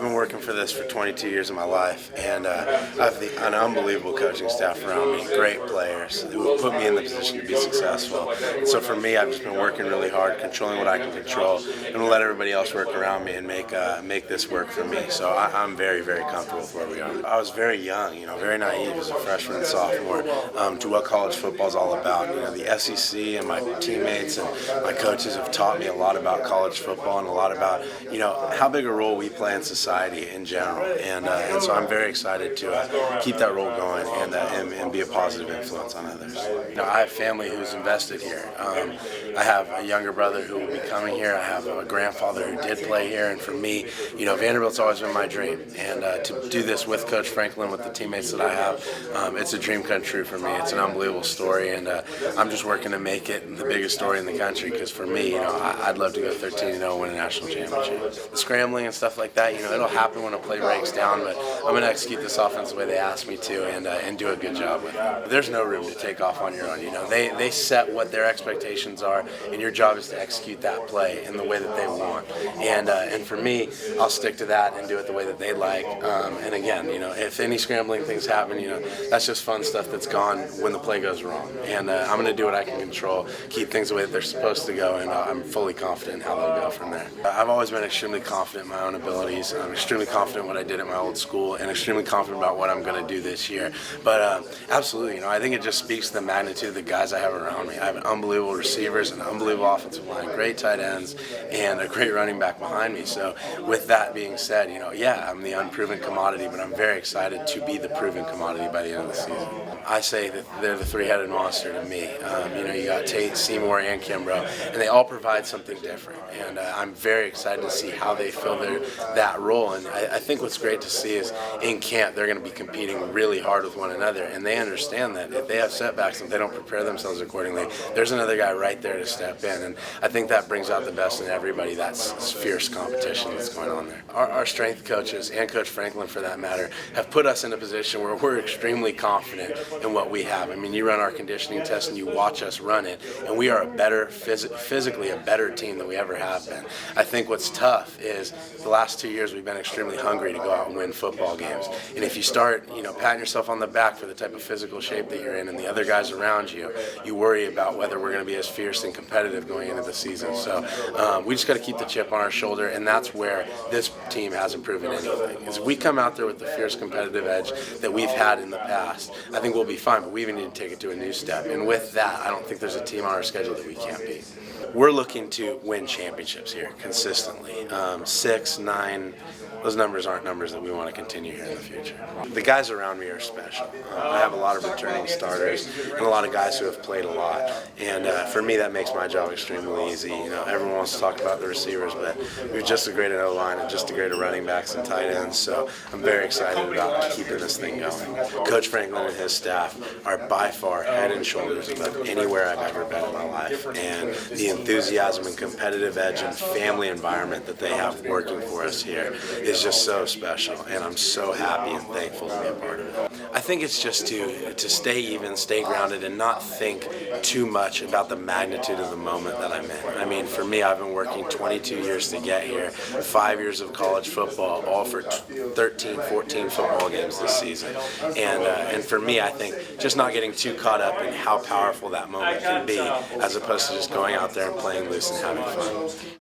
been working for this for 22 years of my life, and I have an unbelievable coaching staff around me, great players who have put me in the position to be successful. And so for me, I've just been working really hard, controlling what I can control, and let everybody else work around me and make this work for me. So I'm very, very comfortable with where we are. I was very young, very naive as a freshman and sophomore to what college football is all about. The SEC and my teammates and my coaches have taught me a lot about college football and a lot about how big a role we play in society in general. And so I'm very excited to keep that role going and be a positive influence on others. I have family who's invested here. I have a younger brother who will be coming here. I have a grandfather who did play here, and for me, Vanderbilt's always been my dream. And to do this with Coach Franklin, with the teammates that I have, it's a dream come true for me. It's an unbelievable story, and I'm just working to make it the biggest story in the country. Because for me, I'd love to go 13-0 and win a national championship. The scrambling and stuff like that, it'll happen when a play breaks down, but I'm going to execute this offense the way they asked me to, and do a good job with it. There's no room to take off on your own. They set what their expectations are, and your job is to execute that play in the way that they want. And for me, I'll stick to that and do it the way that they like. And again, if any scrambling things happen, that's just fun stuff that's gone when the play goes wrong. And I'm going to do what I can control, keep things the way that they're supposed to go, and I'm fully confident in how they'll go from there. I've always been extremely confident in my own abilities. I'm extremely confident in what I did at my old school, and extremely confident about what I'm going to do this year. But absolutely, I think it just speaks to the magnitude of the guys I have around me. I have unbelievable receivers, an unbelievable offensive line, great tight ends, and a great running back behind me. So with that being said, yeah, I'm the unproven commodity, but I'm very excited to be the proven commodity by the end of the season. I say that they're the three-headed monster to me. You got Tate, Seymour, and Kimbrough, and they all provide something different. And I'm very excited to see how they fill that role. And I think what's great to see is in camp they're going to be competing really hard with one another, and they understand that if they have setbacks and they don't prepare themselves accordingly, there's another guy right there to step in. And I think that brings out the best in everybody. That's fierce competition that's going on there. Our strength coaches, and Coach Franklin for that matter, have put us in a position where we're extremely confident in what we have. I mean, you run our conditioning test and you watch us run it, and we are a better, physically a better team than we ever have been. I think what's tough is the last 2 years we've been extremely hungry to go out and win football games. And if you start, patting yourself on the back for the type of physical shape that you're in and the other guys around you, you worry about whether we're going to be as fierce and competitive going into the season. So we just got to keep the chip on our shoulder, and that's where this team hasn't proven anything. As we come out there with the fierce competitive edge that we've had in the past, I think we'll be fine, but we even need to take it to a new step. And with that, I don't think there's a team on our schedule that we can't beat. We're looking to win championships here consistently. 6, 9, those numbers aren't numbers that we want to continue here in the future. The guys around me are special. I have a lot of returning starters and a lot of guys who have played a lot. And for me, that makes my job extremely easy. Everyone wants to talk about the receivers, but we're just as great at O-line and just as great at running backs and tight ends. So I'm very excited about keeping this thing going. Coach Franklin and his staff are by far head and shoulders above anywhere I've ever been in my life. And the enthusiasm and competitive edge and family environment that they have working for us here is just so special, and I'm so happy and thankful to be a part of it. I think it's just to stay even, stay grounded, and not think too much about the magnitude of the moment that I'm in. I mean, for me, I've been working 22 years to get here, 5 years of college football, all for 13, 14 football games this season. And for me, I think just not getting too caught up in how powerful that moment can be, as opposed to just going out there and playing loose and having fun.